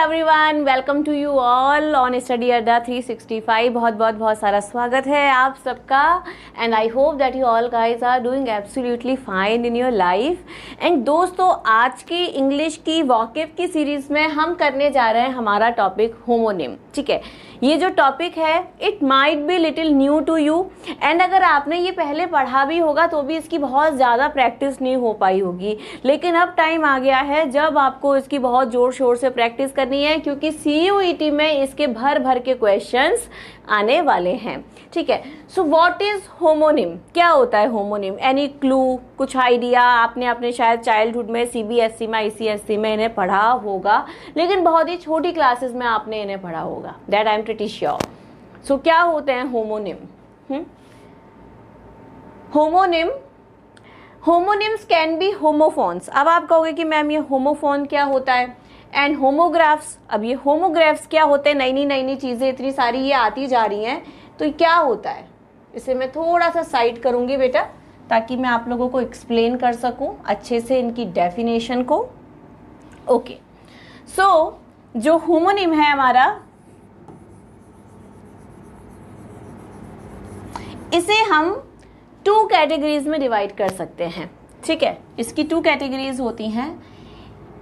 Everyone, welcome to you all on Study Adda 365। बहुत सारा स्वागत है आप सबका and I hope that you all guys are doing absolutely fine in your life. And दोस्तों, आज की इंग्लिश की वॉकिब की सीरीज में हम करने जा रहे हैं हमारा टॉपिक होमोनिम। ठीक है, ये जो टॉपिक है it might be little new to you and अगर आपने ये पहले पढ़ा भी होगा तो भी इसकी बहुत ज़्यादा प्रैक्टिस नहीं हो पाई होगी, लेकिन अब टाइम आ गया है जब आपको इसकी बहुत जोर शोर से प्रैक्टिस करनी है क्योंकि CUET में इसके भर के क्वेश्चंस आने वाले हैं। ठीक है, सो व्हाट इज होमोनिम? क्या होता है होमोनिम? एनी क्लू, कुछ आइडिया? आपने शायद चाइल्डहुड में CBSE में ICSE में इन्हें पढ़ा होगा, लेकिन बहुत ही छोटी क्लासेस में आपने इन्हें पढ़ा होगा, that I am pretty sure. So क्या होते हैं homonym? Homonyms can be homophones. अब आप कहोगे कि मैम ये होमोफोन क्या होता है? And homographs. अब ये होमोग्राफ्स क्या होते हैं? नई चीजें इतनी सारी ये आती जा रही हैं, तो क्या होता है इसे मैं थोड़ा सा साइड करूंगी बेटा, ताकि मैं आप लोगों को एक्सप्लेन कर सकूं अच्छे से इनकी डेफिनेशन को। ओके, सो जो होमोनिम है हमारा, इसे हम 2 कैटेगरीज में डिवाइड कर सकते हैं। ठीक है, इसकी 2 कैटेगरीज होती हैं।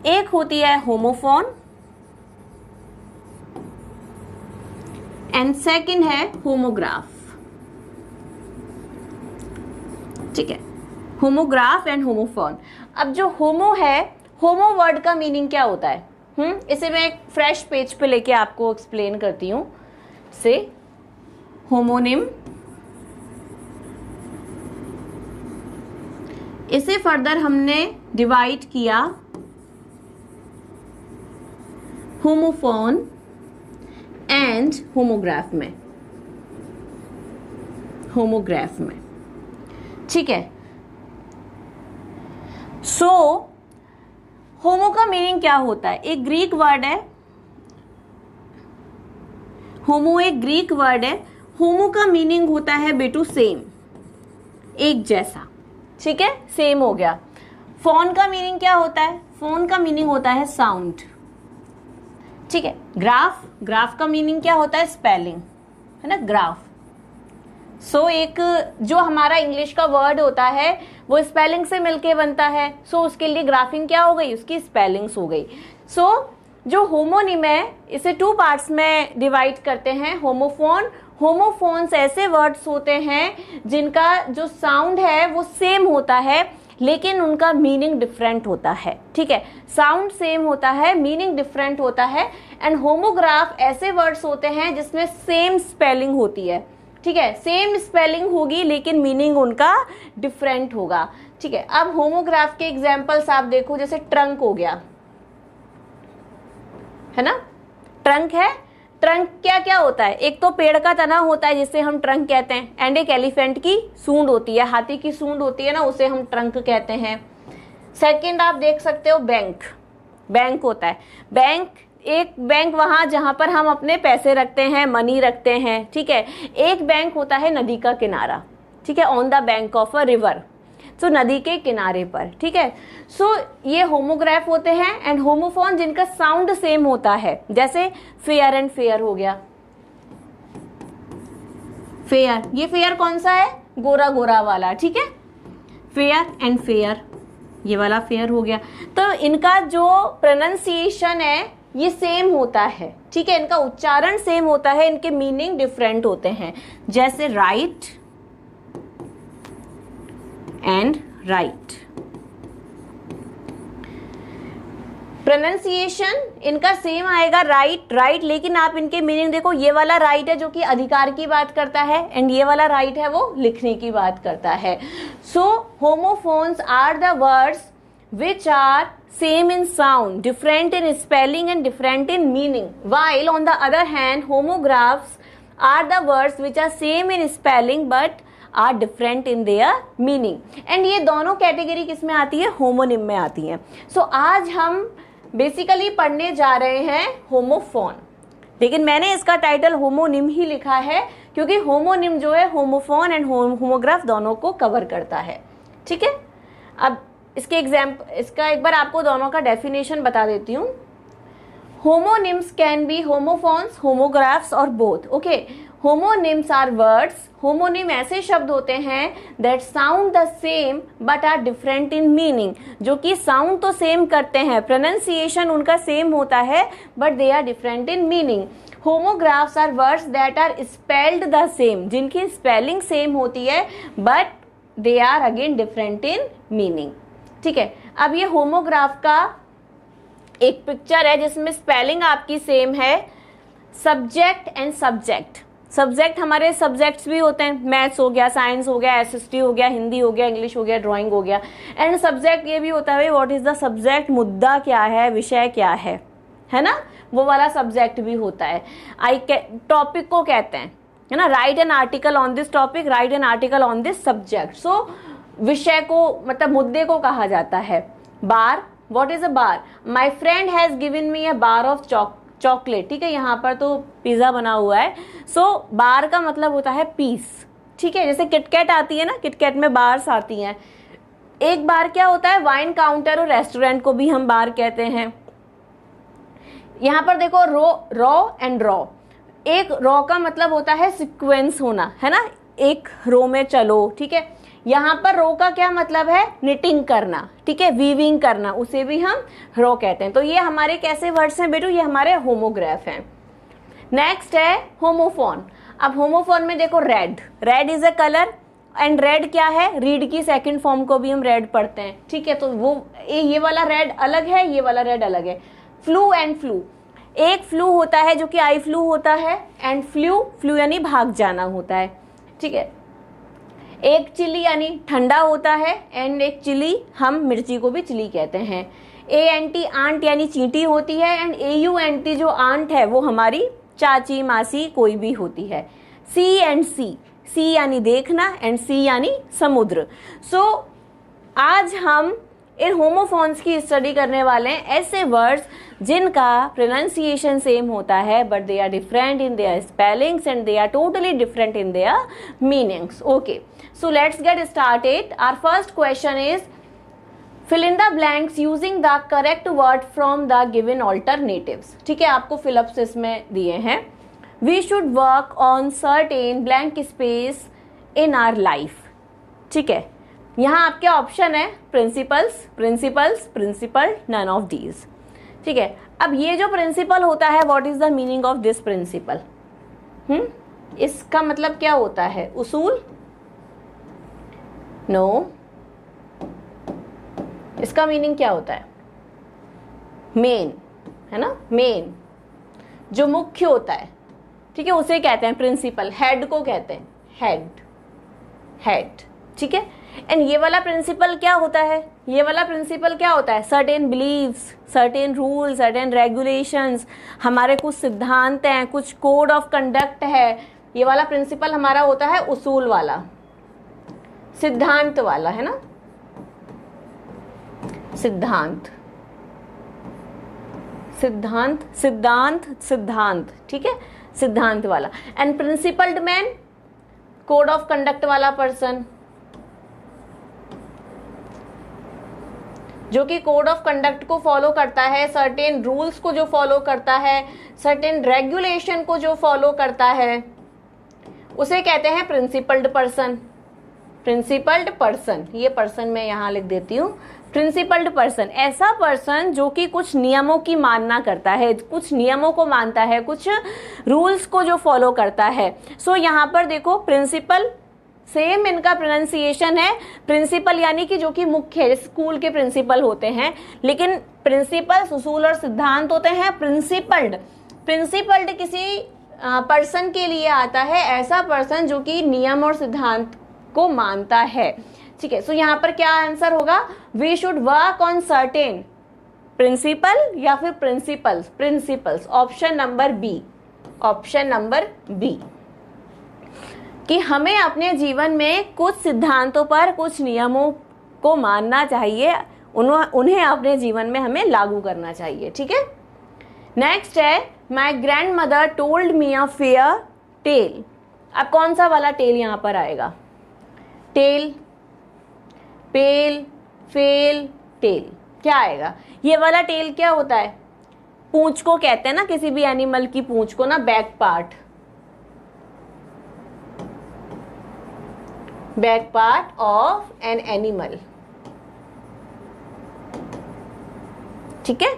एक होती है होमोफोन एंड सेकंड है होमोग्राफ। ठीक है, होमोग्राफ एंड होमोफोन। अब जो होमो है, होमो वर्ड का मीनिंग क्या होता है? इसे मैं एक फ्रेश पेज पे लेके आपको एक्सप्लेन करती हूं। से होमोनिम, इसे फर्दर हमने डिवाइड किया होमोफोन एंड होमोग्राफ में। ठीक है, सो होमो का मीनिंग क्या होता है? एक ग्रीक वर्ड है होमो, एक ग्रीक वर्ड है। होमो का मीनिंग होता है बेटू सेम, एक जैसा। ठीक है, सेम हो गया। फोन का मीनिंग क्या होता है? फोन का मीनिंग होता है साउंड। ठीक है, ग्राफ का मीनिंग क्या होता है? स्पेलिंग, है ना, ग्राफ। सो एक जो हमारा इंग्लिश का वर्ड होता है वो स्पेलिंग से मिलके बनता है, सो उसके लिए ग्राफिंग क्या हो गई? उसकी स्पेलिंग्स हो गई। सो जो होमोनिम है इसे 2 पार्ट्स में डिवाइड करते हैं। होमोफोन्स ऐसे वर्ड्स होते हैं जिनका जो साउंड है वो सेम होता है लेकिन उनका मीनिंग डिफरेंट होता है। ठीक है, साउंड सेम होता है, मीनिंग डिफरेंट होता है। एंड होमोग्राफ ऐसे वर्ड्स होते हैं जिसमें सेम स्पेलिंग होती है। ठीक है, सेम स्पेलिंग होगी लेकिन मीनिंग उनका डिफरेंट होगा। ठीक है, अब होमोग्राफ के एग्जांपल्स आप देखो, जैसे ट्रंक हो गया, है ना, ट्रंक है। ट्रंक क्या क्या होता है? एक तो पेड़ का तना होता है जिसे हम ट्रंक कहते हैं, एंड एक एलिफेंट की सूंड होती है, हाथी की सूंड होती है ना, उसे हम ट्रंक कहते हैं। सेकंड आप देख सकते हो बैंक होता है। एक बैंक वहां जहां पर हम अपने पैसे रखते हैं, मनी रखते हैं। ठीक है, एक बैंक होता है नदी का किनारा। ठीक है, on the bank of a river, तो नदी के किनारे पर। ठीक है, सो ये होमोग्राफ होते हैं। एंड होमोफोन जिनका साउंड सेम होता है, जैसे फेयर एंड फेयर हो गया। फेयर, ये फेयर कौन सा है? गोरा वाला। ठीक है, फेयर एंड फेयर, ये वाला फेयर हो गया। तो इनका जो प्रोनाउंसिएशन है ये सेम होता है। ठीक है, इनका उच्चारण सेम होता है, इनके मीनिंग डिफरेंट होते हैं। जैसे राइट एंड राइट, प्रोनाउंसिएशन इनका सेम आएगा, राइट, लेकिन आप इनके मीनिंग देखो। ये वाला राइट है जो कि अधिकार की बात करता है, एंड ये वाला राइट है वो लिखने की बात करता है। So homophones are the words which are same in sound, different in spelling and different in meaning, while on the other hand homographs are the words which are same in spelling but are different in their meaning. and ये दोनों category किस में आती है? Homonym में आती है। सो आज हम बेसिकली पढ़ने जा रहे हैं होमोफोन, लेकिन मैंने इसका टाइटल होमोनिम ही लिखा है क्योंकि होमोनिम जो है होमोफोन एंड होमोग्राफ दोनों को कवर करता है। ठीक है, अब इसका एक बार आपको दोनों का डेफिनेशन बता देती हूँ। homonyms can be homophones, homographs और both. Okay, homonyms are words. homonym ऐसे शब्द होते हैं that sound the same but are different in meaning, जो कि sound तो same करते हैं, pronunciation उनका same होता है but they are different in meaning. homographs are words that are spelled the same, जिनकी spelling same होती है but they are again different in meaning. ठीक है, अब ये homograph का एक पिक्चर है जिसमें स्पेलिंग आपकी सेम है. Subject and subject. सब्जेक्ट हमारे सब्जेक्ट्स भी होते हैं, मैथ्स हो गया, साइंस हो गया, एसएसटी हो गया, हिंदी हो गया, इंग्लिश हो गया, ड्राइंग हो गया. एंड सब्जेक्ट ये भी होता है व्हाट इज द सब्जेक्ट, मुद्दा क्या है, विषय क्या है ना, वो वाला सब्जेक्ट भी होता है. टॉपिक को कहते हैं, है ना, write an article on this topic, write an article on this subject. So विषय को मतलब मुद्दे को कहा जाता है. Bar, what is a bar, my friend has given me a bar of chocolate. ठीक है, यहाँ पर तो पिज्जा बना हुआ है. सो बार का मतलब होता है पीस. ठीक है, जैसे किटकैट आती है ना, किटकैट में बार्स आती हैं. एक बार क्या होता है, वाइन काउंटर और रेस्टोरेंट को भी हम बार कहते हैं. यहाँ पर देखो रॉ एंड रॉ. एक रॉ का मतलब होता है सिक्वेंस होना, है ना, एक रो में चलो. ठीक है, यहाँ पर रो का क्या मतलब है, निटिंग करना. ठीक है, वीविंग करना, उसे भी हम रो कहते हैं. तो ये हमारे कैसे वर्ड्स हैं बेटू, ये हमारे होमोग्राफ हैं. नेक्स्ट है होमोफोन. अब होमोफोन में देखो red, red is a colour and red क्या है, रीड की सेकंड फॉर्म को भी हम रेड पढ़ते हैं. ठीक है, तो वो ये वाला रेड अलग है, ये वाला रेड अलग है. Flu and flu. एक फ्लू होता है जो कि आई फ्लू होता है एंड फ्लू यानी भाग जाना होता है. ठीक है, एक चिली यानी ठंडा होता है एंड एक चिली, हम मिर्ची को भी चिली कहते हैं. ANT आंट यानी चींटी होती है एंड AUNT जो आंट है वो हमारी चाची मासी कोई भी होती है. सी एंड सी यानी देखना एंड सी यानी समुद्र. सो आज हम इन होमोफोन्स की स्टडी करने वाले हैं, ऐसे वर्ड्स जिनका प्रोनाउंसिएशन सेम होता है but they are different in their spellings and they are totally different in their meanings. Okay, so let's get started. Our first question is fill in the blanks using the correct word from the given alternatives. ठीक है, आपको fill-ups इसमें दिए हैं. We should work on certain blank space in our life. ठीक है, यहाँ आपके ऑप्शन है principles, principal, none of these. ठीक है, अब ये जो प्रिंसिपल होता है, what is the meaning of this principle, इसका मतलब क्या होता है, उसूल, नो, इसका मीनिंग क्या होता है, मेन, है ना, मेन जो मुख्य होता है. ठीक है, उसे कहते हैं प्रिंसिपल. हेड को कहते हैं हेड. ठीक है, एंड ये वाला प्रिंसिपल क्या होता है, ये वाला प्रिंसिपल क्या होता है, certain beliefs, certain rules, certain regulations, हमारे कुछ सिद्धांत हैं, कुछ कोड ऑफ कंडक्ट है. ये वाला प्रिंसिपल हमारा होता है उसूल वाला, सिद्धांत वाला, है ना, सिद्धांत. ठीक है, सिद्धांत वाला. And principled man, code of conduct वाला पर्सन, जो कि कोड ऑफ कंडक्ट को फॉलो करता है, सर्टेन रूल्स को जो फॉलो करता है, सर्टेन रेगुलेशन को जो फॉलो करता है, उसे कहते हैं प्रिंसिपल्ड पर्सन. प्रिंसिपल्ड पर्सन, ये पर्सन मैं यहां लिख देती हूं, प्रिंसिपल्ड पर्सन. ऐसा पर्सन जो कि कुछ नियमों की मानना करता है, कुछ नियमों को मानता है, कुछ रूल्स को जो फॉलो करता है. सो यहाँ पर देखो प्रिंसिपल सेम इनका प्रोनाउंसिएशन है. प्रिंसिपल यानी कि जो कि मुख्य, स्कूल के प्रिंसिपल होते हैं, लेकिन प्रिंसिपल उसूल और सिद्धांत होते हैं. प्रिंसिपल्ड किसी पर्सन के लिए आता है, ऐसा पर्सन जो कि नियम और सिद्धांत को मानता है. ठीक है, सो यहाँ पर क्या आंसर होगा, we should work on certain principle या फिर प्रिंसिपल्स. ऑप्शन नंबर बी कि हमें अपने जीवन में कुछ सिद्धांतों पर, कुछ नियमों को मानना चाहिए, उन्हें अपने जीवन में हमें लागू करना चाहिए. ठीक है, नेक्स्ट है my grandmother told me a fair tale. अब कौन सा वाला टेल यहाँ पर आएगा, टेल, पेल, फेल, टेल, क्या आएगा, ये वाला टेल क्या होता है, पूंछ को कहते हैं ना, किसी भी एनिमल की पूंछ को ना, back part, back part of an animal, ठीक है।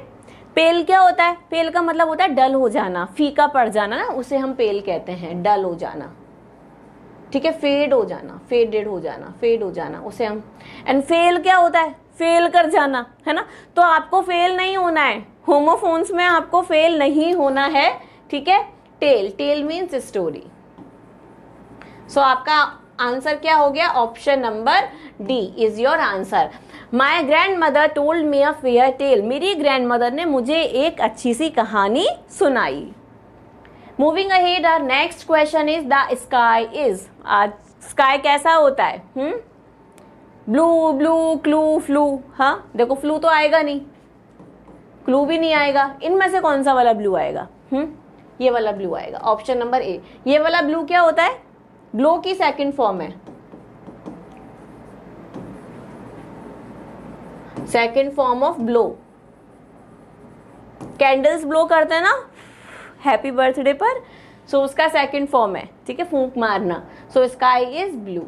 पेल क्या होता है? पेल का मतलब होता है डल हो जाना, फीका पड़ जाना ना, उसे हम पेल कहते हैं, डल हो जाना, ठीक है। फेड हो जाना, फेडेड हो जाना, फेड हो जाना, उसे हम। एंड फेल क्या होता है? फेल कर जाना, है ना। तो आपको फेल नहीं होना है, होमोफोन्स में आपको फेल नहीं होना है, ठीक है। Tale, tale means story. So आपका आंसर क्या हो गया? Option number D is your answer. My grandmother told me a fair tale, मेरी ग्रैंड मदर ने मुझे एक अच्छी सी कहानी सुनाई। Moving ahead, our next question is the sky is. आज स्काई कैसा होता है? Blue, blue, clue, flu. हाँ देखो, फ्लू तो आएगा नहीं, क्लू भी नहीं आएगा, इनमें से कौन सा वाला ब्लू आएगा? ये वाला ब्लू आएगा, ऑप्शन नंबर ए। ये वाला ब्लू क्या होता है? ब्लो की सेकंड फॉर्म है, second form of blow. Candles blow करते हैं ना हैप्पी बर्थडे पर, सो उसका सेकंड फॉर्म है, ठीक है, फूंक मारना। So sky is blue,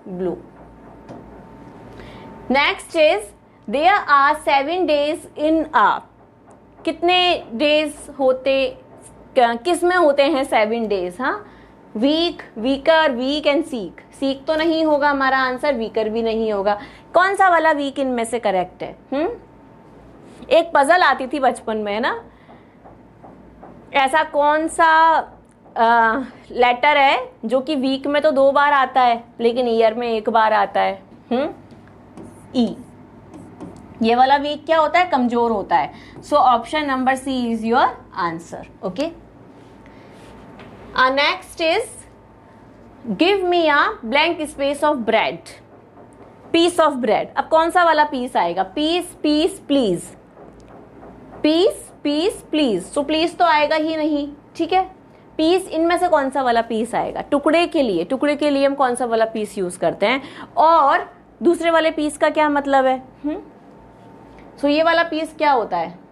blue. Next is there are 7 days in a. कितने डेज होते, किस में होते हैं 7 days? हाँ, week, weaker, week and seek. Seek तो नहीं होगा हमारा आंसर, वीकर भी नहीं होगा। कौन सा वाला वीक इनमें से करेक्ट है? एक पजल आती थी बचपन में, है ना, ऐसा कौन सा लेटर है जो कि वीक में तो 2 बार आता है लेकिन ईयर में 1 बार आता है? ई। ये वाला वीक क्या होता है? कमजोर होता है। So option number C is your answer. Okay, next is give me a blank space of bread, piece of bread. अब कौन सा वाला पीस आएगा? Piece, piece, please, piece, piece, please. So please तो आएगा ही नहीं, ठीक है। पीस, इनमें से कौन सा वाला पीस आएगा? टुकड़े के लिए, टुकड़े के लिए हम कौन सा वाला पीस यूज करते हैं? और दूसरे वाले पीस का क्या मतलब है? सो ये वाला पीस क्या होता है?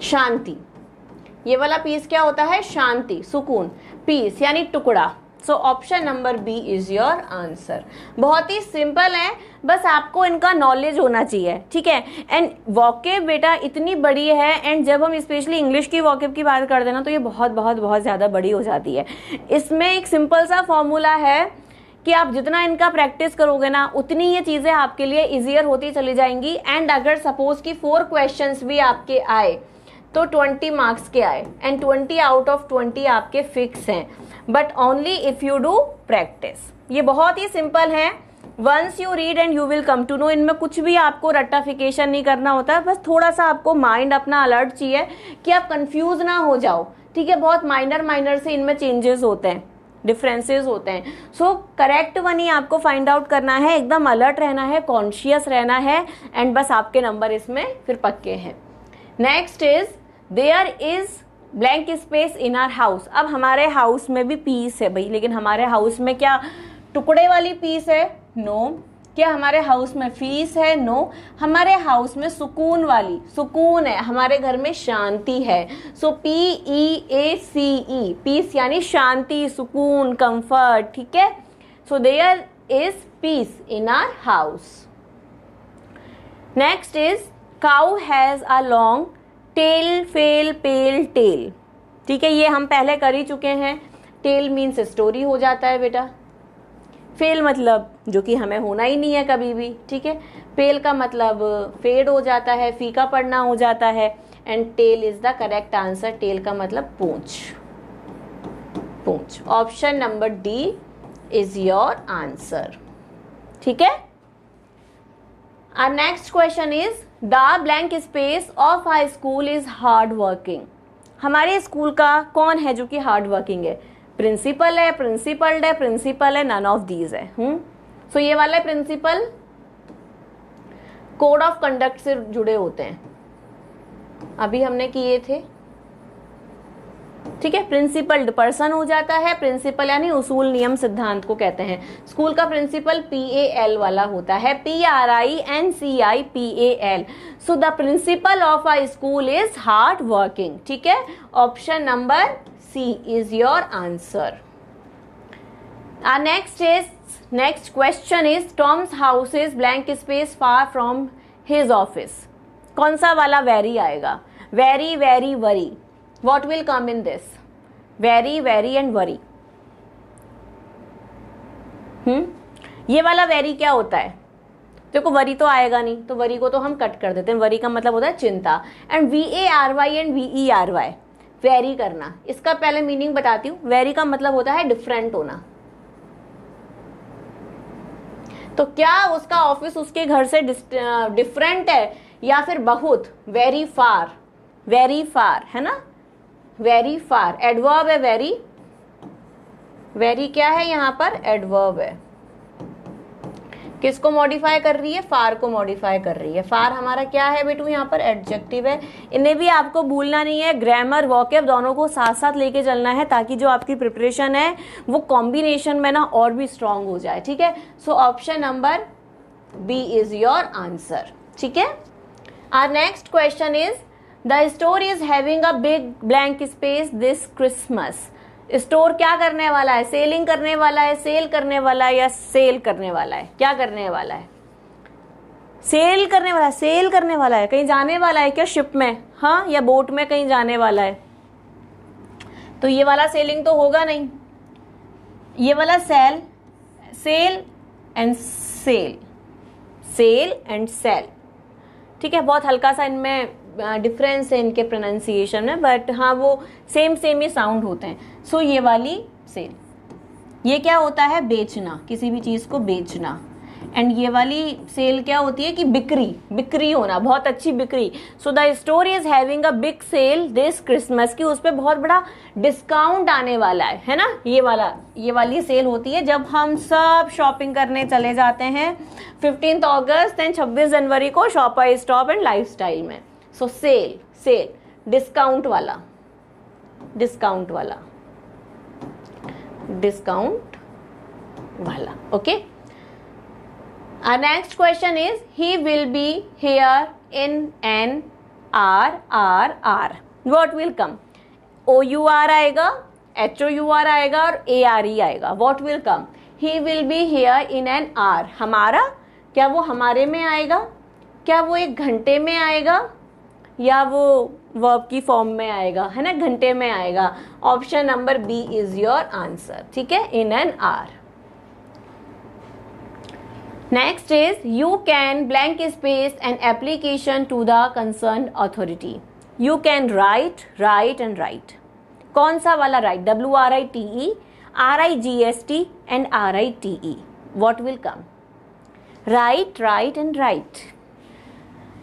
शांति। ये वाला पीस क्या होता है? शांति, सुकून। पीस यानी टुकड़ा। So option number B is your answer. बहुत ही सिंपल है, बस आपको इनका नॉलेज होना चाहिए, ठीक है। एंड वॉकेब बेटा इतनी बड़ी है, एंड जब हम स्पेशली इंग्लिश की वॉकेब की बात करते हैं ना, तो ये बहुत बहुत बहुत ज्यादा बड़ी हो जाती है। इसमें एक सिंपल सा फॉर्मूला है कि आप जितना इनका प्रैक्टिस करोगे ना, उतनी ये चीजें आपके लिए इजियर होती चली जाएंगी। एंड अगर सपोज कि 4 क्वेश्चंस भी आपके आए तो 20 मार्क्स के आए, एंड 20 आउट ऑफ 20 आपके फिक्स हैं, but only if you do practice. ये बहुत ही सिंपल है, once you read and you will come to know. इनमें कुछ भी आपको रट्टाफिकेशन नहीं करना होता है, बस थोड़ा सा आपको माइंड अपना अलर्ट चाहिए कि आप कंफ्यूज ना हो जाओ, ठीक है। बहुत माइनर माइनर से इनमें चेंजेस होते हैं, डिफरेंसेस होते हैं। सो करेक्ट वन ही आपको फाइंड आउट करना है, एकदम अलर्ट रहना है, कॉन्शियस रहना है, एंड बस आपके नंबर इसमें फिर पक्के हैं। Next is there is blank space in our house. अब हमारे हाउस में भी पीस है भाई, लेकिन हमारे हाउस में क्या टुकड़े वाली पीस है? नो। क्या हमारे हाउस में फीस है? नो। हमारे हाउस में सुकून वाली, सुकून है, हमारे घर में शांति है। सो PEACE, पीस यानी शांति, सुकून, कंफर्ट, ठीक है। So there is peace in our house. Next is cow has a long tail, fail, pale, tale, ठीक है। ये हम पहले कर ही चुके हैं। टेल मीन्स स्टोरी हो जाता है बेटा, फेल मतलब जो कि हमें होना ही नहीं है कभी भी, ठीक है। पेल का मतलब फेड हो जाता है, फीका पड़ना हो जाता है, and tail is the correct answer. Tail का मतलब पूंछ, पूंछ। Option number D is your answer, ठीक है। Our next question is the blank space of our school is hard working. हमारे स्कूल का कौन है जो कि हार्ड वर्किंग है? प्रिंसिपल है, प्रिंसिपल्ड है, प्रिंसिपल है, नन ऑफ दीज है। सो ये वाला प्रिंसिपल कोड ऑफ कंडक्ट से जुड़े होते हैं, अभी हमने किए थे, ठीक है। प्रिंसिपल पर्सन हो जाता है, प्रिंसिपल यानी उसूल नियम सिद्धांत को कहते हैं। स्कूल का प्रिंसिपल PAL वाला होता है, PRINCIPAL। So the principle of a school is hard working, ठीक है। Option number C is your answer. Next question is Tom's house is blank space far from his office. कौन सा वाला very आएगा? Very, very, worry. What will come in this? Very, very and worry. ये वाला very क्या होता है? देखो वरी तो आएगा नहीं, तो वरी को तो हम कट कर देते हैं। वरी का मतलब होता है चिंता। And VARY and VERY, very करना। इसका पहले मीनिंग बताती हूँ। वेरी का मतलब होता है डिफरेंट होना। तो क्या उसका ऑफिस उसके घर से डिफरेंट है या फिर बहुत? वेरी फार, वेरी फार, है ना। वेरी फार एडवर्ब है। वेरी, वेरी क्या है यहाँ पर? एडवर्ब है। किसको मॉडिफाई कर रही है? फार को मॉडिफाई कर रही है। फार हमारा क्या है बेटू? यहाँ पर एडजेक्टिव है। इन्हें भी आपको भूलना नहीं है। ग्रामर, वोकैब दोनों को साथ साथ लेके चलना है ताकि जो आपकी प्रिपरेशन है वो कॉम्बिनेशन में ना और भी स्ट्रांग हो जाए, ठीक है। So option number B is your answer, ठीक है। Our next question is the store is having a big blank space this Christmas. Store क्या करने वाला है? सेलिंग करने वाला है, सेल करने वाला है या सेल करने वाला है? क्या करने वाला है? सेल करने वाला है। सेल करने वाला है, कहीं जाने वाला है क्या? शिप में, हाँ, या बोट में कहीं जाने वाला है। तो ये वाला सेलिंग तो होगा नहीं। ये वाला sale, sell and sale, sell and sale, ठीक है। बहुत हल्का सा इनमें डिफरेंस है इनके प्रोनाउंसिएशन में, बट हाँ वो सेम ही साउंड होते हैं। सो ये वाली सेल, ये क्या होता है? बेचना, किसी भी चीज को बेचना। एंड ये वाली सेल क्या होती है कि बिक्री, बिक्री होना, बहुत अच्छी बिक्री। So the store is having a big sale this Christmas, की उस पर बहुत बड़ा डिस्काउंट आने वाला है ना। ये वाली सेल होती है जब हम सब शॉपिंग करने चले जाते हैं 15 अगस्त एंड 26 जनवरी को शॉपर स्टॉप एंड लाइफस्टाइल में। सो सेल, सेल, डिस्काउंट वाला, डिस्काउंट वाला, डिस्काउंट वाला, okay. Our next question is he will be here in an hour. What will come? OUR आएगा, HOUR आएगा और ARE आएगा। What will come? He will be here in an hour. हमारा, क्या वो हमारे में आएगा? क्या वो एक घंटे में आएगा या वो वर्ब की फॉर्म में आएगा, है ना, घंटे में आएगा। Option number B is your answer, ठीक है, in an hour. Next is you can blank space an application to the concern authority. You can write, right and right. कौन सा वाला write? WRITE, RIGST and RITE। What will come? Write, right and rite.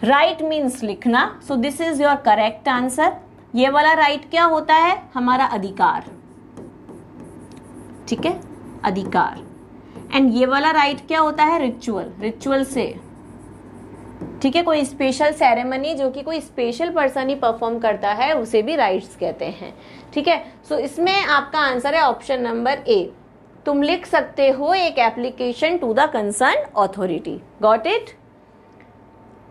Write means लिखना, so this is your correct answer. ये वाला right क्या होता है? हमारा अधिकार, ठीक है, अधिकार। एंड ये वाला राइट क्या होता है? रिचुअल, रिचुअल से, ठीक है, कोई स्पेशल सेरेमनी जो कि कोई स्पेशल पर्सन ही परफॉर्म करता है उसे भी राइट्स कहते हैं, ठीक है। सो इसमें आपका आंसर है ऑप्शन नंबर A। तुम लिख सकते हो एक application to the concern authority. Got it?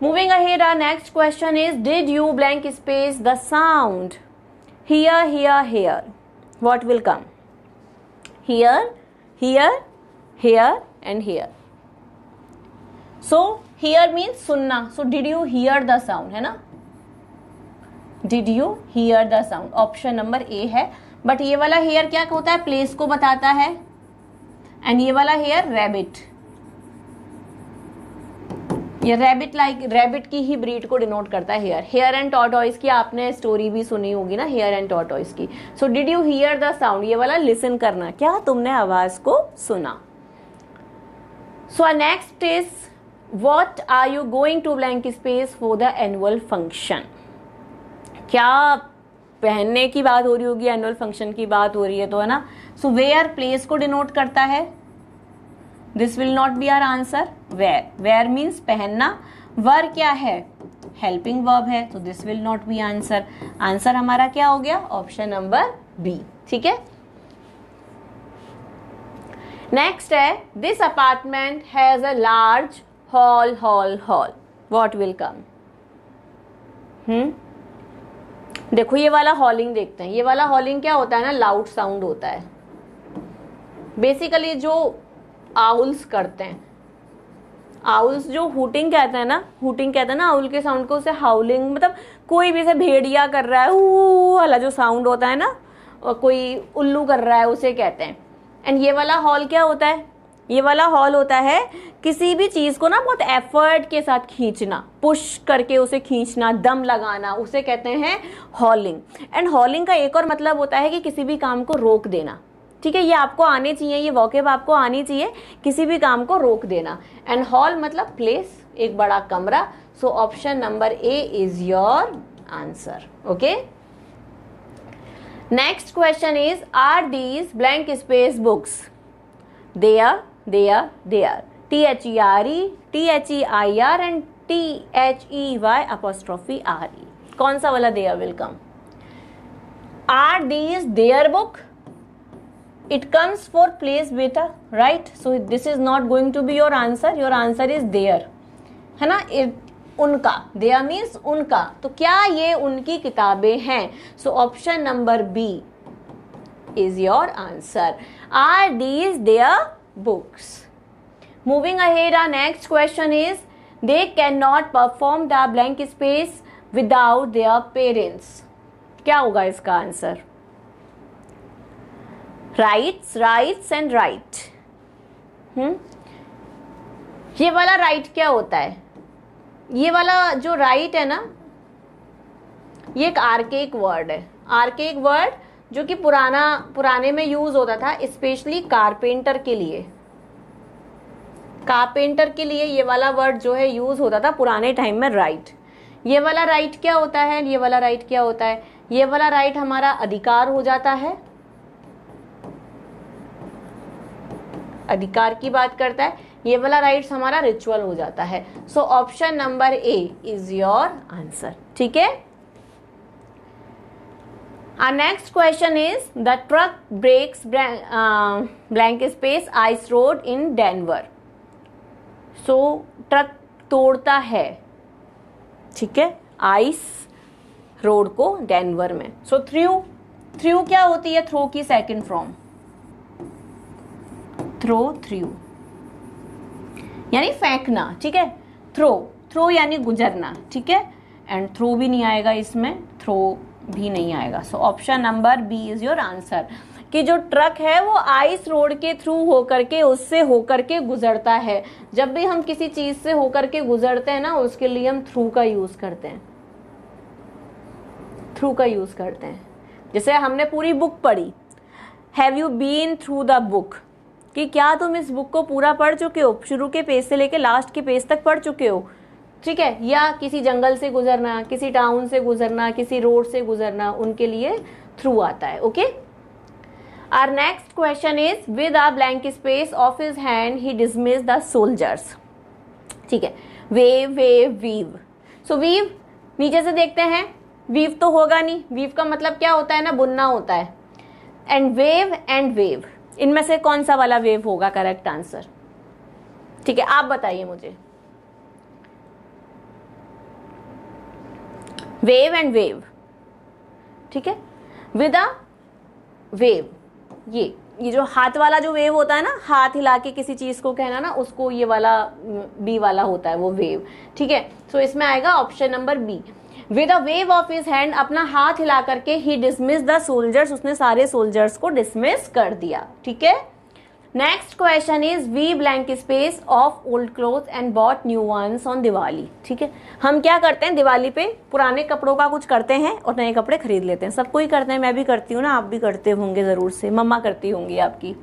Moving ahead, our next question is, did you blank space the sound here, here, here? What will come? Here, here, here and here. So here means सुनना. So did you hear the sound, है ना? Did you hear the sound? Option number A है। But ये वाला hair क्या होता है? Place को बताता है। एंड ये वाला हेयर रैबिट, ये रैबिट लाइक रैबिट की ही ब्रीड को डिनोट करता है हेयर। हेयर एंड टॉर्टॉइस की आपने स्टोरी भी सुनी होगी ना, हेयर एंड टॉर्टॉइस की। So did you hear the sound, ये वाला लिसन करना, क्या तुमने आवाज को सुना। So next is what are you going to blank space for the annual function. क्या पहनने की बात हो रही होगी, एनुअल फंक्शन की बात हो रही है तो, है ना। सो वेयर प्लेस को डिनोट करता है। This will not be our answer. Wear, wear means पहनना। वर क्या है? हेल्पिंग वर्ब है, तो this will not be answer. Answer हमारा क्या हो गया? Option number B. ठीक है, नेक्स्ट है this apartment has a large hall hall hall, what will come? देखो ये वाला हॉलिंग देखते हैं। ये वाला हॉलिंग क्या होता है ना, लाउड साउंड होता है। बेसिकली जो आउल्स करते हैं, आउल्स जो हुटिंग कहते हैं ना, हुटिंग कहते हैं ना आउल के साउंड को, उसे हाउलिंग, मतलब कोई भी ऐसे भेड़िया कर रहा है वाला जो साउंड होता है ना, और कोई उल्लू कर रहा है, उसे कहते हैं। एंड ये वाला हॉल क्या होता है? ये वाला हॉल होता है किसी भी चीज को ना बहुत एफर्ट के साथ खींचना, पुश करके उसे खींचना, दम लगाना, उसे कहते हैं हॉलिंग। एंड हॉलिंग का एक और मतलब होता है कि किसी भी काम को रोक देना। ठीक है, ये आपको आने चाहिए, ये वोकैब आपको आनी चाहिए, किसी भी काम को रोक देना। एंड हॉल मतलब प्लेस, एक बड़ा कमरा। So option number A is your answer. Okay, next question is are these blank space books? they are THERE, THEIR and THEY''re। कौन सा वाला there will come? Are these their book? It comes for place beta, right? So this is not going to be your answer. Your answer is their, है ना? उनका, their means उनका। तो क्या ये उनकी किताबें हैं? So option number B is your answer. Are these their books? Moving ahead, our next question is they cannot perform the blank space without their parents. क्या होगा इसका answer? Rights, rights and right. ये वाला right क्या होता है? ये वाला जो राइट है ना, ये एक आर्केक वर्ड है। आर्केक वर्ड जो कि पुराने में यूज होता था, स्पेशली कारपेंटर के लिए। कारपेंटर के लिए ये वाला वर्ड जो है यूज होता था पुराने टाइम में, राइट। ये वाला राइट क्या होता है? ये वाला राइट क्या होता है? ये वाला राइट हमारा अधिकार हो जाता है, अधिकार की बात करता है। ये वाला राइट्स हमारा रिचुअल हो जाता है। So option number A is your answer. ठीक है, our next question is the truck breaks blank space ice road in Denver। so truck तोड़ता है, ठीक है, आइस रोड को डेनवर में। सो थ्रू क्या होती है? थ्रो की सेकंड फॉर्म, थ्रू यानी फेंकना। ठीक है, थ्रो यानी गुजरना। ठीक है, एंड थ्रो भी नहीं आएगा इसमें, थ्रो भी नहीं आएगा। So option number B is your answer, कि जो ट्रक है वो आइस रोड के थ्रू होकर के, उससे होकर के गुजरता है। जब भी हम किसी चीज से होकर के गुजरते हैं ना, उसके लिए हम थ्रू का यूज करते हैं, थ्रू का यूज करते हैं। जैसे हमने पूरी बुक पढ़ी, have you been through the book, कि क्या तुम इस बुक को पूरा पढ़ चुके हो, शुरू के पेज से लेके लास्ट के पेज तक पढ़ चुके हो। ठीक है, या किसी जंगल से गुजरना, किसी टाउन से गुजरना, किसी रोड से गुजरना, उनके लिए थ्रू आता है। Okay, our next question is with a blank space of his hand he dismissed the soldiers. ठीक है, wave wave weave. So weave नीचे से देखते हैं, वीव तो होगा नहीं, वीव का मतलब क्या होता है ना, बुनना होता है। एंड वेव, इनमें से कौन सा वाला वेव होगा करेक्ट आंसर? ठीक है, आप बताइए मुझे। वेव एंड वेव, ठीक है, विद अ वेव। ये जो हाथ वाला जो वेव होता है ना, हाथ हिला के किसी चीज को कहना ना, उसको ये वाला बी वाला होता है वो वेव। ठीक है, सो इसमें आएगा option number B, with a wave of his hand. अपना हाथ हिला करके ही डिसमिस द सोल्जर्स, उसने सारे सोल्जर्स को डिसमिस कर दिया। ठीक है, next question is we blank space of old cloth and bought new ones on Diwali. ठीक है, हम क्या करते हैं दिवाली पे, पुराने कपड़ों का कुछ करते हैं और नए कपड़े खरीद लेते हैं। सबको ही करते हैं, मैं भी करती हूँ ना, आप भी करते होंगे जरूर से, मम्मा करती होंगी आपकी।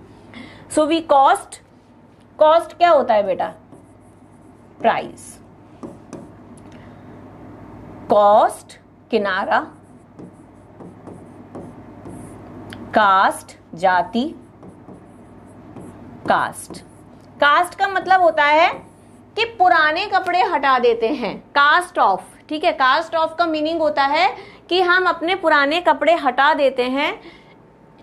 सो वी कॉस्ट क्या होता है बेटा? प्राइस। कॉस्ट किनारा, कास्ट जाति, कास्ट का मतलब होता है कि पुराने कपड़े हटा देते हैं, कास्ट ऑफ। ठीक है, कास्ट ऑफ का मीनिंग होता है कि हम अपने पुराने कपड़े हटा देते हैं,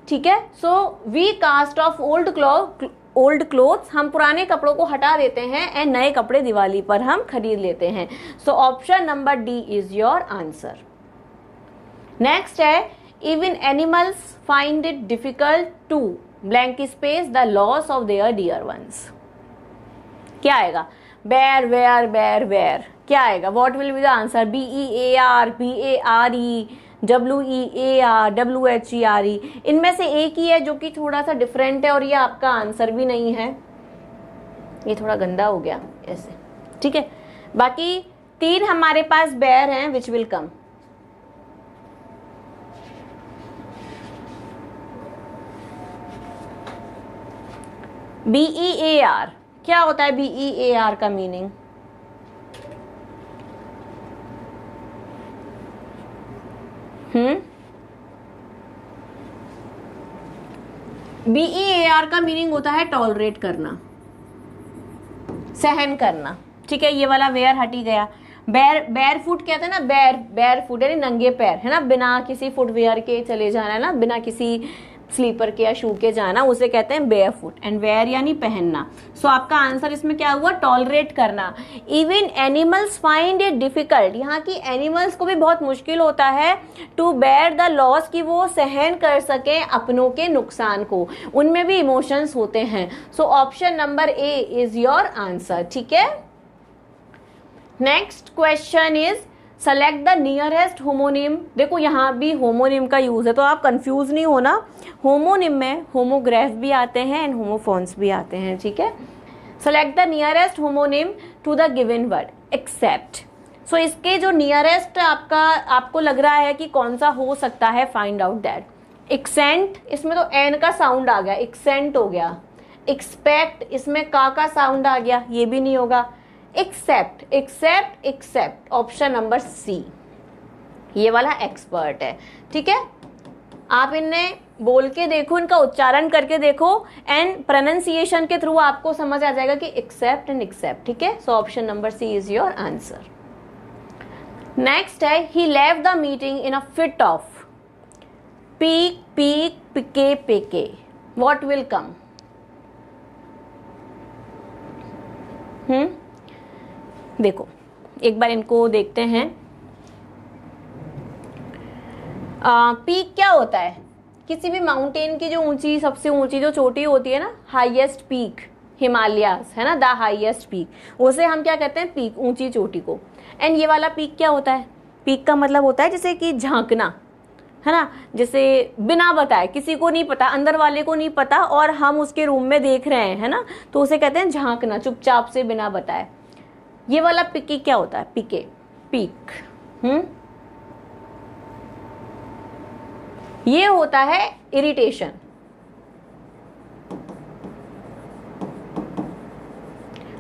ठीक है। So we cast off old clothes, हम पुराने कपड़ों को हटा देते हैं एंड नए कपड़े दिवाली पर हम खरीद लेते हैं। So option number D is your answer. Next है, even animals find it difficult to blank space the loss of their dear ones. क्या आएगा? बेयर, वेयर, बेयर, वेयर, क्या आएगा? What will be the answer? BEAR, BARE, WEAR, WHERE, इनमें से एक ही है जो कि थोड़ा सा डिफरेंट है और ये आपका आंसर भी नहीं है, ये थोड़ा गंदा हो गया ऐसे, ठीक है। बाकी 3 हमारे पास बेयर हैं विच विल कम। BEAR, क्या होता है BEAR का मीनिंग? BEAR का मीनिंग होता है टॉलरेट करना, सहन करना, ठीक है। ये वाला वेयर हट ही गया। बेयर फुट कहते हैं ना, बेयर फुट यानी नंगे पैर, है ना, बिना किसी फुटवेयर के चले जाना, है ना, बिना किसी स्लीपर के या शू के जाना, उसे कहते हैं बेयर फुट। एंड वेयर यानी पहनना। सो आपका आंसर इसमें क्या हुआ? टॉलरेट करना। Even animals find it difficult, यहाँ की एनिमल्स को भी बहुत मुश्किल होता है टू बेयर द लॉस, कि वो सहन कर सके अपनों के नुकसान को, उनमें भी इमोशंस होते हैं। So option number A is your answer, ठीक है। Next question is select the nearest homonym. देखो यहाँ भी होमोनिम का यूज है, तो आप कंफ्यूज नहीं होना। होमोनिम में होमोग्राफ भी आते हैं एंड होमोफोन्स भी आते हैं, ठीक है। Select the nearest homonym to the given word except. So इसके जो नियरेस्ट आपको लग रहा है कि कौन सा हो सकता है, फाइंड आउट दैट। एक्सेंट, इसमें तो एन का साउंड आ गया, एक्सेंट हो गया। एक्सपेक्ट, इसमें का साउंड आ गया, ये भी नहीं होगा। Except, except, except, option number C, ये वाला एक्सपर्ट है, ठीक है। आप इन्हें बोल के देखो, इनका उच्चारण करके देखो एंड प्रोनाउंसिएशन के थ्रू आपको समझ आ जाएगा कि एक्सेप्ट एंड एक्सेप्ट, ठीक है। So option number C is your answer. Next है, he left the meeting in a fit of peak, peek, pique, peke, what will come? देखो एक बार इनको देखते हैं। पीक क्या होता है? किसी भी माउंटेन की जो ऊंची, सबसे ऊंची जो चोटी होती है ना, हाईएस्ट पीक, हिमालयास, है ना, द हाईएस्ट पीक, उसे हम क्या कहते हैं? पीक, ऊंची चोटी को। एंड ये वाला पीक क्या होता है? पीक का मतलब होता है जैसे कि झांकना, है ना, जैसे बिना बताए, किसी को नहीं पता, अंदर वाले को नहीं पता और हम उसके रूम में देख रहे हैं, है ना, तो उसे कहते हैं झांकना, चुपचाप से बिना बताए। ये वाला पिकी क्या होता है? पिके, पीक, ये होता है इरिटेशन।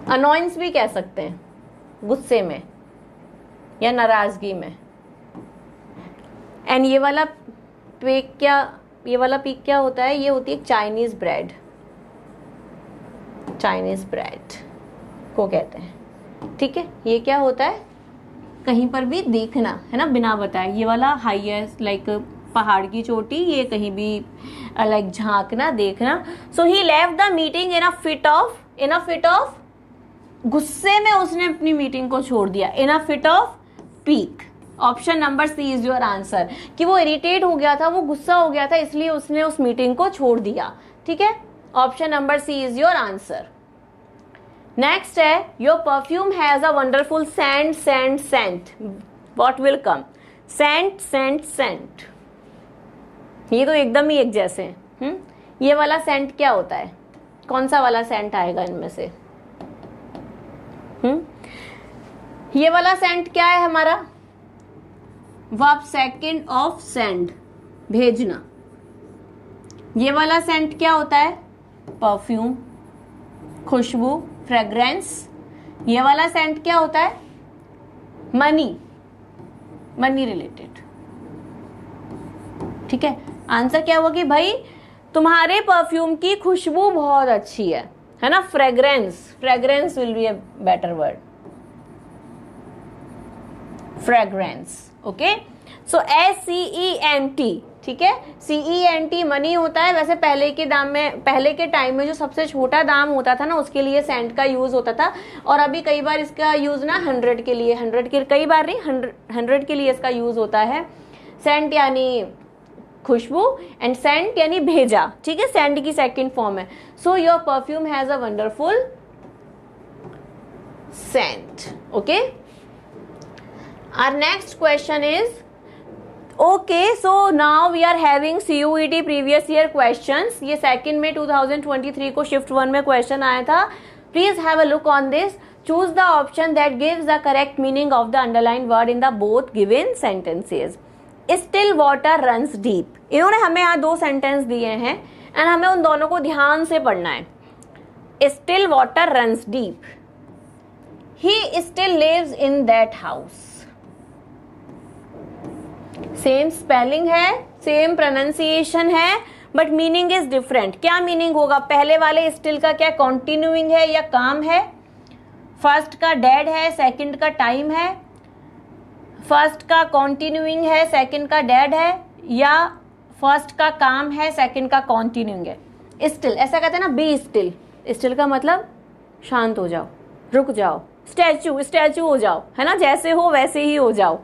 अनॉयंस भी कह सकते हैं, गुस्से में या नाराजगी में। एंड ये वाला पीक क्या होता है? ये होती है चाइनीज ब्रेड, चाइनीज ब्रेड को कहते हैं, ठीक है। ये क्या होता है? कहीं पर भी देखना, है ना, बिना बताए। ये वाला हाईएस्ट, लाइक पहाड़ की चोटी, ये कहीं भी लाइक झांकना, देखना। So he left the meeting in a fit of, गुस्से में उसने अपनी मीटिंग को छोड़ दिया। In a fit of pique, option number C is your answer, कि वो इरिटेट हो गया था, वो गुस्सा हो गया था, इसलिए उसने उस मीटिंग को छोड़ दिया, ठीक है। Option number C is your answer. Next है, your perfume has a wonderful scent, what will come? Scent, ये तो एकदम ही एक जैसे हैं। ये वाला सेंट क्या होता है? कौन सा वाला सेंट आएगा इनमें से? ये वाला सेंट क्या है हमारा? वर्ब सेकंड ऑफ सेंड, भेजना। ये वाला सेंट क्या होता है? परफ्यूम, खुशबू, फ्रेग्रेंस। ये वाला सेंट क्या होता है? मनी रिलेटेड, ठीक है। आंसर क्या हुआ कि भाई तुम्हारे परफ्यूम की खुशबू बहुत अच्छी है ना, fragrance will be a better word. Fragrance. Okay, so SCENT, ठीक है, CENT मनी होता है। वैसे पहले के टाइम में जो सबसे छोटा दाम होता था ना, उसके लिए सेंट का यूज होता था, और अभी कई बार इसका यूज ना 100 के लिए, 100 के कई बार नहीं, 100 के लिए इसका यूज होता है। सेंट यानी खुशबू एंड सेंट यानी भेजा, ठीक है, सेंट की सेकंड फॉर्म है। So your perfume has a wonderful scent. Okay, our next question is, okay, so now we are having CUET previous year questions. ये सेकंड में 2023 को शिफ्ट 1 में क्वेश्चन आया था। Please have a look on this. Choose the option that gives the correct meaning of the underline word in the both given sentences. Still water runs deep. इन्होंने हमें यहाँ 2 sentence दिए हैं एंड हमें उन दोनों को ध्यान से पढ़ना है। Still water runs deep, he still lives in that house. Same spelling है, सेम प्रोनाउंसिएशन है, बट मीनिंग इज डिफरेंट। क्या मीनिंग होगा? पहले वाले स्टिल का क्या कॉन्टिन्यूइंग है या काम है? फर्स्ट का डेड है, सेकंड का टाइम है। फर्स्ट का कॉन्टिन्यूइंग है, सेकंड का डेड है, या फर्स्ट का काम है, सेकंड का कॉन्टिन्यूइंग है। स्टिल, ऐसा कहते हैं ना, बी स्टिल। स्टिल का मतलब शांत हो जाओ, रुक जाओ, स्टैचू हो जाओ, है ना, जैसे हो वैसे ही हो जाओ।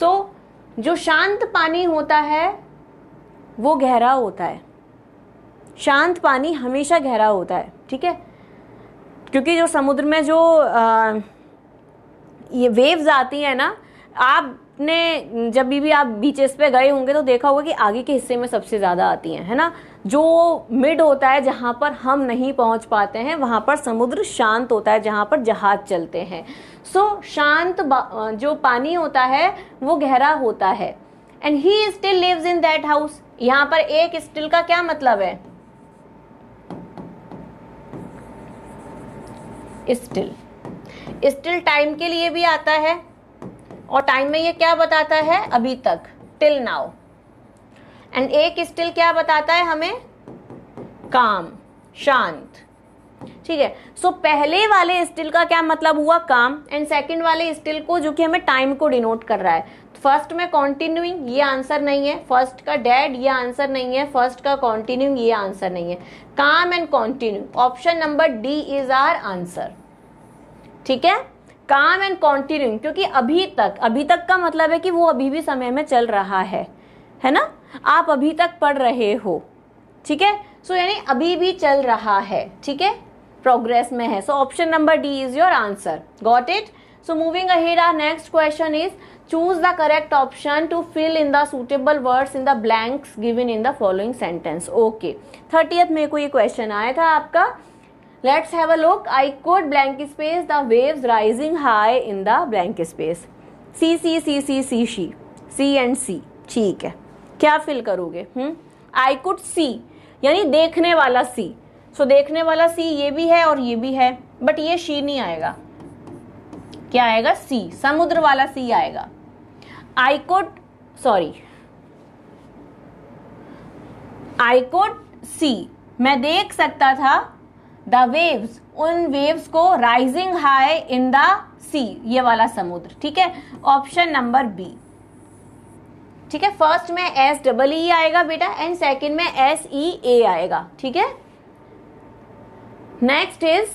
सो जो शांत पानी होता है वो गहरा होता है। शांत पानी हमेशा गहरा होता है, ठीक है, क्योंकि जो समुद्र में जो ये वेव्स आती है ना, आपने जब भी आप बीचेस पे गए होंगे तो देखा होगा कि आगे के हिस्से में सबसे ज्यादा आती हैं, है ना। जो मिड होता है, जहां पर हम नहीं पहुंच पाते हैं, वहां पर समुद्र शांत होता है, जहां पर जहाज चलते हैं। सो शांत जो पानी होता है वो गहरा होता है। And he still lives in that house. यहां पर एक स्टिल का क्या मतलब है? स्टिल टाइम के लिए भी आता है, और टाइम में ये क्या बताता है? अभी तक, टिल नाउ। एंड एक स्टिल क्या बताता है हमें? काम, शांत, ठीक है। सो पहले वाले स्टिल का क्या मतलब हुआ? काम। एंड सेकंड वाले स्टिल को, जो कि हमें टाइम को डिनोट कर रहा है, फर्स्ट में कॉन्टिन्यूइंग, ये आंसर नहीं है। फर्स्ट का डेड, ये आंसर नहीं है। फर्स्ट का कॉन्टिन्यूइंग, ये आंसर नहीं है। Calm and continue, option number D is our answer, ठीक है। काम एंड कॉन्टिन्यूइंग, क्योंकि अभी तक का मतलब है कि वो अभी भी समय में चल रहा है ना, आप अभी तक पढ़ रहे हो, ठीक है। सो यानी अभी भी चल रहा है, ठीक है, प्रोग्रेस में है। So option number D is your answer. Got it? So moving ahead, our next question is, choose the correct option to fill in the suitable words in the blanks given in the following sentence. Okay, 30th में कोई question आया था आपका। Let's have a look. I could blank space the waves rising high in the blank space. C and C, ठीक है। क्या fill करोगे? I could see यानी देखने वाला C. So देखने वाला C ये भी है और ये भी है, बट ये she नहीं आएगा। क्या आएगा? C, समुद्र वाला C आएगा। I could see, मैं देख सकता था, द वेव्स, उन वेव्स को, राइजिंग हाई इन द सी, ये वाला समुद्र, ठीक है। ऑप्शन नंबर बी, ठीक है। फर्स्ट में SEE आएगा बेटा, एंड सेकंड में SEA आएगा, ठीक है। Next is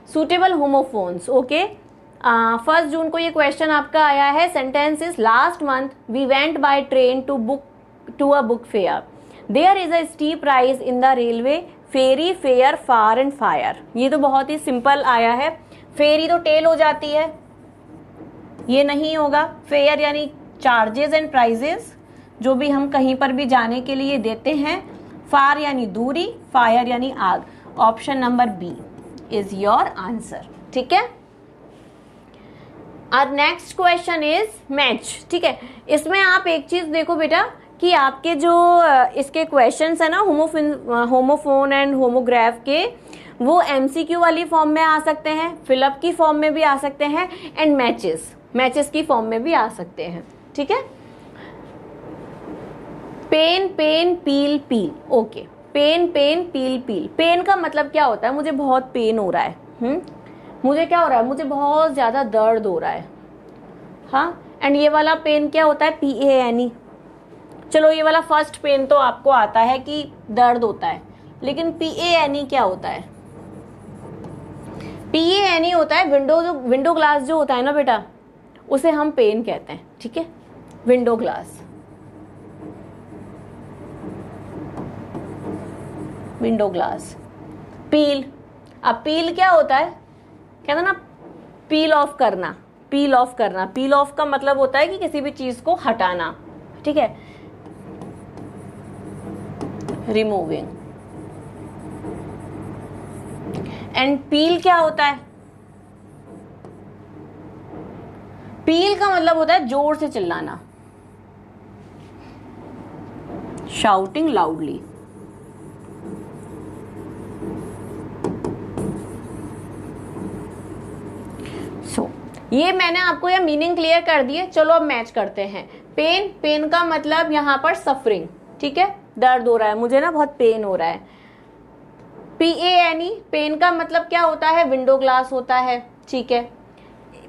suitable homophones. Okay, 1 जून को ये क्वेश्चन आपका आया है। Sentence is, last month we went by train to a book fair. There is a steep rise in the railway, fairy, fare, far and fire. ये तो बहुत ही सिंपल आया है। फेरी तो टेल हो जाती है, ये नहीं होगा। फेयर यानी चार्जेस एंड प्राइजेस, जो भी हम कहीं पर भी जाने के लिए देते हैं। फार यानी दूरी, फायर यानी आग। Option number B is your answer, ठीक है। और नेक्स्ट क्वेश्चन इज मैच, ठीक है। इसमें आप एक चीज देखो बेटा कि आपके जो इसके क्वेश्चंस है ना, होमोफोन एंड होमोग्राफ के, वो MCQ वाली फॉर्म में आ सकते हैं, फिलअप की फॉर्म में भी आ सकते हैं, एंड मैचेस की फॉर्म में भी आ सकते हैं, ठीक है। पेन, पील, ओके। पेन, पील। पेन का मतलब क्या होता है? मुझे बहुत पेन हो रहा है, मुझे क्या हो रहा है? मुझे बहुत ज्यादा दर्द हो रहा है, हाँ। एंड ये वाला पेन क्या होता है, PANE। चलो ये वाला फर्स्ट पेन तो आपको आता है कि दर्द होता है, लेकिन PANE क्या होता है? PANE होता है विंडो ग्लास जो होता है ना बेटा, उसे हम पेन कहते हैं, ठीक है, विंडो ग्लास, विंडो ग्लास। पील, अब पील क्या होता है, कहते ना पील ऑफ करना, पील ऑफ करना। पील ऑफ का मतलब होता है कि किसी भी चीज को हटाना, ठीक है, रिमूविंग। एंड पील क्या होता है? पील का मतलब होता है जोर से चिल्लाना, शाउटिंग लाउडली। ये मैंने आपको ये मीनिंग क्लियर कर दिए। चलो अब मैच करते हैं। पेन, पेन का मतलब यहाँ पर सफरिंग, ठीक है, दर्द हो रहा है, मुझे ना बहुत पेन हो रहा है। PANE, पेन का मतलब क्या होता है, विंडो ग्लास होता है, ठीक है।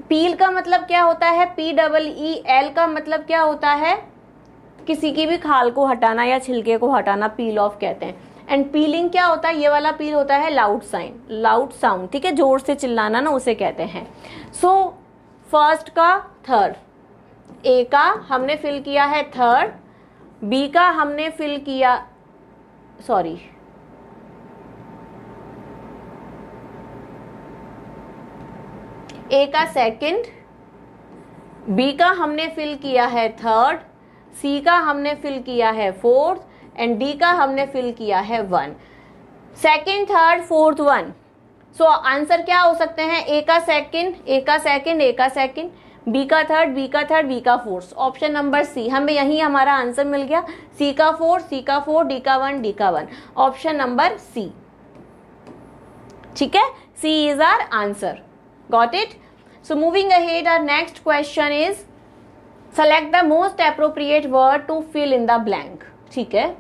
पील का मतलब क्या होता है, PEEL का मतलब क्या होता है, किसी की भी खाल को हटाना या छिलके को हटाना, पील ऑफ कहते हैं। एंड पीलिंग क्या होता है, ये वाला पील होता है लाउड साउंड, ठीक है, जोर से चिल्लाना ना, उसे कहते हैं। सो फर्स्ट का थर्ड, ए का हमने फिल किया है थर्ड, बी का हमने फिल किया, सॉरी, ए का सेकंड, बी का हमने फिल किया है थर्ड, सी का हमने फिल किया है फोर्थ, एंड डी का हमने फिल किया है 1। Second, third, fourth, 1। So answer क्या हो सकते हैं, ए का सेकंड, ए का सेकंड, ए का सेकंड, बी का थर्ड, बी का थर्ड, बी का फोर्थ। ऑप्शन नंबर सी, हमें यही हमारा आंसर मिल गया। सी का 4, सी का 4, डी का 1, डी का 1। ऑप्शन नंबर सी, ठीक है, C is our answer. Got it? So moving ahead, our next question is select the most appropriate word to fill in the blank, ठीक है।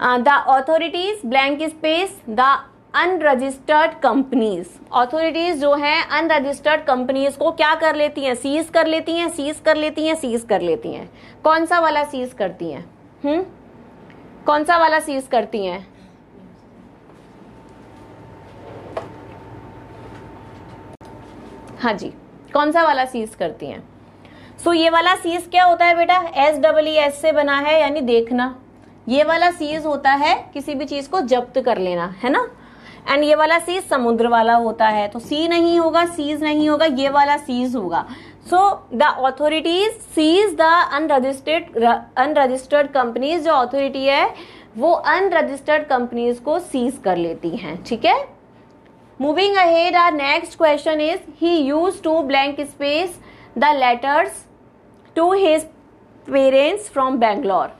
The authorities, blank space, the unregistered companies. Authorities जो हैं unregistered companies को क्या कर लेती हैं, seize कर लेती हैं, सीज कर लेती हैं, सीज कर लेती हैं। कौन सा वाला सीज करती हैं? कौन सा वाला सीज करती हैं? हाँ जी, कौन सा वाला सीज करती हैं? सो ये वाला सीज क्या होता है बेटा, SEES से बना है, यानी देखना। ये वाला सीज होता है किसी भी चीज को जब्त कर लेना, है ना। एंड ये वाला सीज समुद्र वाला होता है, तो सी नहीं होगा, सीज नहीं होगा, ये वाला सीज होगा। So the authorities seize the unregistered companies. जो ऑथोरिटी है वो अनरजिस्टर्ड कंपनीज को सीज कर लेती हैं, ठीक है। Moving ahead, our next question is he used to blank space the letters to his parents from Bangalore,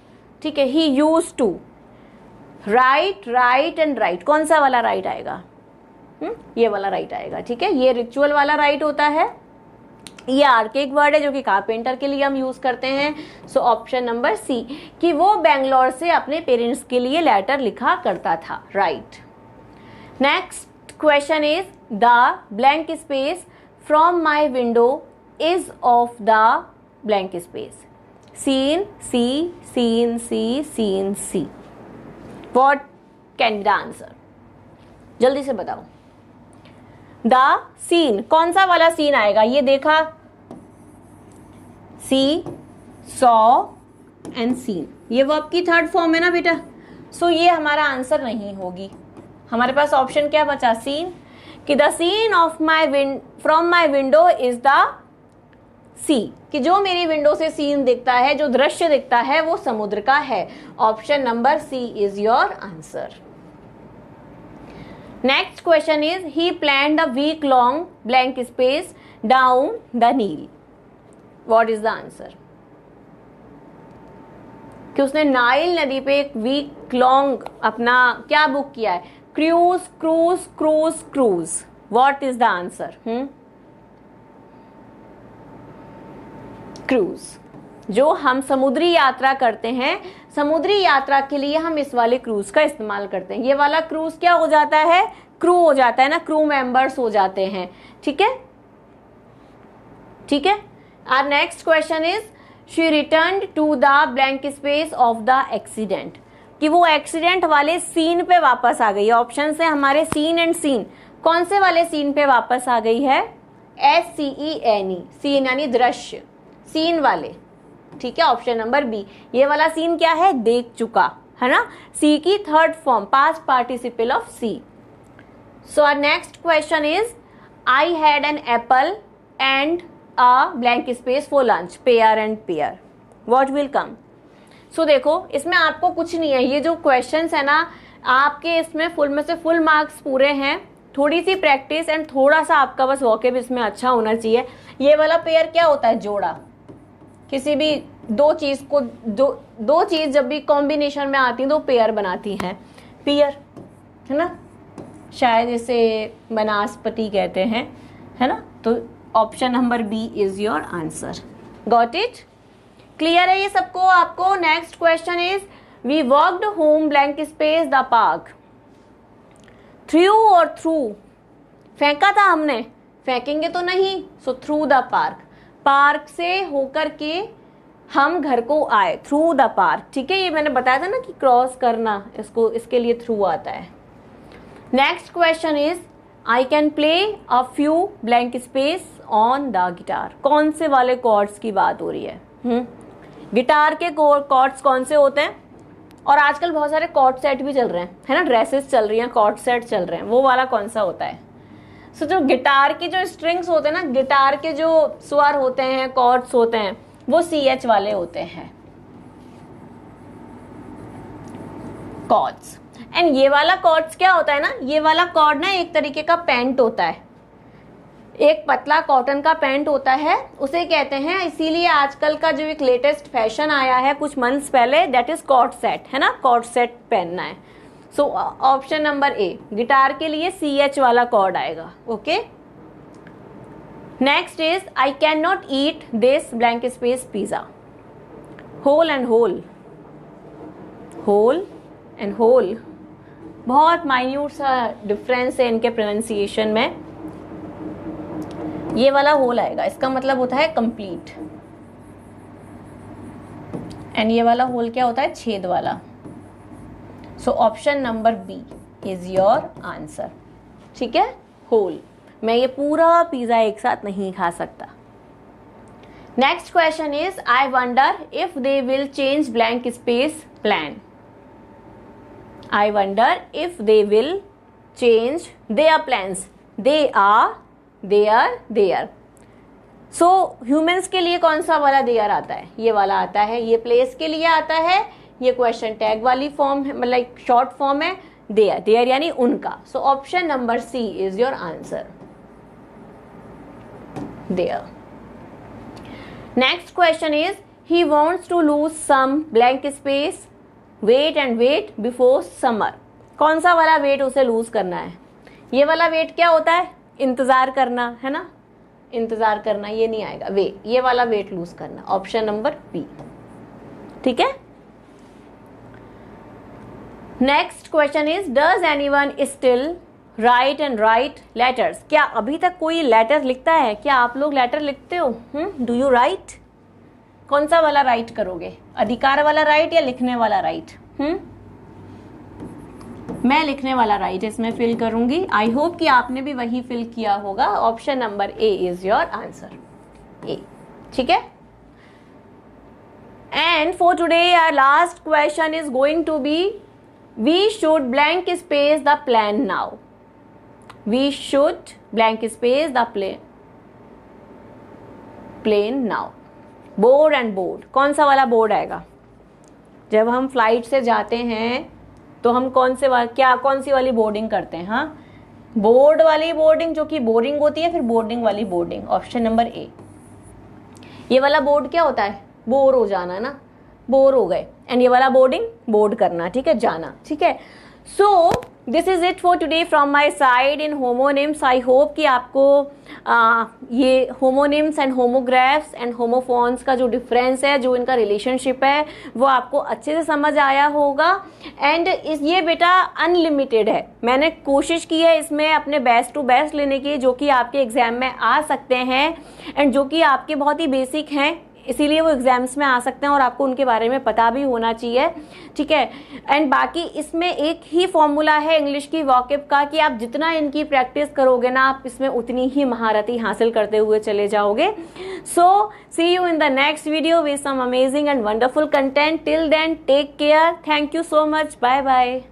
ठीक है। He used to, write, right and right, कौन सा वाला राइट आएगा? ये वाला राइट आएगा, ठीक है। ये रिचुअल वाला राइट होता है, ये आर्केक वर्ड है जो कि कारपेंटर के लिए हम यूज करते हैं। सो ऑप्शन नंबर सी, कि वो बैंगलोर से अपने पेरेंट्स के लिए लेटर लिखा करता था, write. Next question is the blank space from my window is of the blank space. Scene, C, scene, C, scene, sea. What can be the answer? जल्दी से बताओ। द सीन, कौन सा वाला सीन आएगा? ये देखा, सी, सॉ एंड सीन, ये वर्ब की थर्ड फॉर्म है ना बेटा। सो ये हमारा आंसर नहीं होगी। हमारे पास ऑप्शन क्या बचा, सीन, कि the scene of from my window is the sea, कि जो मेरी विंडो से सीन दिखता है, जो दृश्य दिखता है, वो समुद्र का है। Option number C is your answer. Next question is he planned a week long blank space down the Nile. What is the answer? कि उसने नाइल नदी पे एक वीक लॉन्ग अपना क्या बुक किया है, cruise, cruise, cruise, cruise. What is the answer? Cruise. जो हम समुद्री यात्रा करते हैं, समुद्री यात्रा के लिए हम इस वाले क्रूज का इस्तेमाल करते हैं। ये वाला क्रूज क्या हो जाता है, क्रू हो जाता है ना, क्रू मेंबर्स हो जाते हैं, ठीक है, ठीक है। Our next question is she returned to the blank space of the accident, कि वो एक्सीडेंट वाले सीन पे वापस आ गई है। ऑप्शन है हमारे सीन एंड सीन, कौन से वाले सीन पे वापस आ गई है? SCENE, सीन यानी दृश्य, सीन वाले, ठीक है। ऑप्शन नंबर बी, ये वाला सीन क्या है? देख चुका, है ना। सी की third form, past participle of see. So our next question is I had an apple and a blank space for lunch, pair and pear, what will come? So देखो, इसमें आपको कुछ नहीं है, ये जो क्वेश्चंस है ना आपके, इसमें फुल में से फुल मार्क्स पूरे हैं। थोड़ी सी प्रैक्टिस एंड थोड़ा सा आपका बस वोकैब इसमें अच्छा होना चाहिए। ये वाला पेयर क्या होता है? जोड़ा। किसी भी दो चीज को, दो चीज जब भी कॉम्बिनेशन में आती हैं तो पेयर बनाती हैं, पेयर, है ना। शायद इसे वनस्पति कहते हैं, है ना। तो option number B is your answer. Got it? Clear है ये सबको आपको? Next question is we walked home blank space the park. Through और थ्रू, फेंका था हमने, फेंकेंगे तो नहीं, so through the park, park से होकर के हम घर को आए, थ्रू द पार्क, ठीक है। ये मैंने बताया था ना कि क्रॉस करना, इसको, इसके लिए थ्रू आता है। Next question is I can play a few blank space on the guitar. कौन से वाले कॉर्ड्स की बात हो रही है? गिटार के कॉर्ड्स कौन से होते हैं? और आजकल बहुत सारे कॉर्ड सेट भी चल रहे हैं, है ना, ड्रेसेस चल रही हैं, कॉर्ड सेट चल रहे हैं, वो वाला कौन सा होता है? सो जो गिटार की जो स्ट्रिंग्स होते हैं ना, गिटार के जो स्वर होते हैं, कॉर्ड्स होते हैं, वो CH वाले होते हैं, कॉर्ड्स। एंड ये वाला कॉर्ड्स क्या होता है ना, ये वाला कॉर्ड ना एक तरीके का पैंट होता है, एक पतला कॉटन का पैंट होता है, उसे कहते हैं। इसीलिए आजकल का जो एक लेटेस्ट फैशन आया है कुछ मंथ्स पहले, दैट इज कॉर्ड सेट, है ना, कॉर्ड सेट पहनना है। So option number A, guitar के लिए CH वाला कॉर्ड आएगा। Okay, next is I can not eat this blank space pizza. Whole and hole, hole and whole, बहुत माइन्यूट सा डिफरेंस है इनके प्रोनाउंसिएशन में। ये वाला होल आएगा, इसका मतलब होता है कंप्लीट, एंड ये वाला होल क्या होता है? छेद वाला। So option number B is your answer, ठीक है। होल, मैं ये पूरा पिज्जा एक साथ नहीं खा सकता। Next question is I wonder if they will change blank space plan. I wonder if they will change their plans, they are, there. So humans के लिए कौन सा वाला देयर आता है? ये वाला आता है। ये प्लेस के लिए आता है, ये क्वेश्चन टैग वाली फॉर्म है, मतलब शॉर्ट फॉर्म है, देयर यानी उनका। So option number C is your answer, their. Next question is he wants to lose some blank space, weight and wait before summer. कौन सा वाला वेट उसे लूज करना है? ये वाला वेट क्या होता है? इंतजार करना, है ना, इंतजार करना, ये नहीं आएगा, ये वाला वेट लूज करना, ऑप्शन नंबर बी, ठीक है। Next question is does anyone still right and write letters. क्या अभी तक कोई लेटर लिखता है? क्या आप लोग लेटर लिखते हो? Do you right? कौन सा वाला राइट करोगे? अधिकार वाला राइट या लिखने वाला राइट? मैं लिखने वाला राइट इसमें फिल करूंगी। आई होप कि आपने भी वही फिल किया होगा। Option number A is your answer, A, ठीक है। And for today our last question is going to be we should blank space the plan now. We should blank space the plane now. Board and bored, कौन सा वाला board आएगा? जब हम flight से जाते हैं तो हम कौन सी वाली बोर्डिंग करते हैं? हाँ, बोर्ड वाली बोर्डिंग, जो कि बोरिंग होती है, फिर बोर्डिंग वाली बोर्डिंग, ऑप्शन नंबर ए। ये वाला बोर्ड क्या होता है? बोर हो जाना ना, बोर हो गए। एंड ये वाला बोर्डिंग, बोर्ड करना, ठीक है, जाना, ठीक है। सो this is it for today from my side in homonyms. I hope कि आपको ये homonyms and homographs and homophones का जो डिफरेंस है, जो इनका रिलेशनशिप है, वो आपको अच्छे से समझ आया होगा. एंड ये बेटा अनलिमिटेड है. मैंने कोशिश की है इसमें अपने बेस्ट टू बेस्ट लेने की, जो कि आपके एग्जाम में आ सकते हैं एंड जो कि आपके बहुत ही बेसिक हैं, इसीलिए वो एग्जाम्स में आ सकते हैं और आपको उनके बारे में पता भी होना चाहिए. ठीक है. एंड बाकी इसमें एक ही फॉर्मूला है इंग्लिश की वॉकेब का कि आप जितना इनकी प्रैक्टिस करोगे ना, आप इसमें उतनी ही महारती हासिल करते हुए चले जाओगे. So see you in the next video with some amazing and wonderful content. Till then take care. Thank you so much. Bye bye.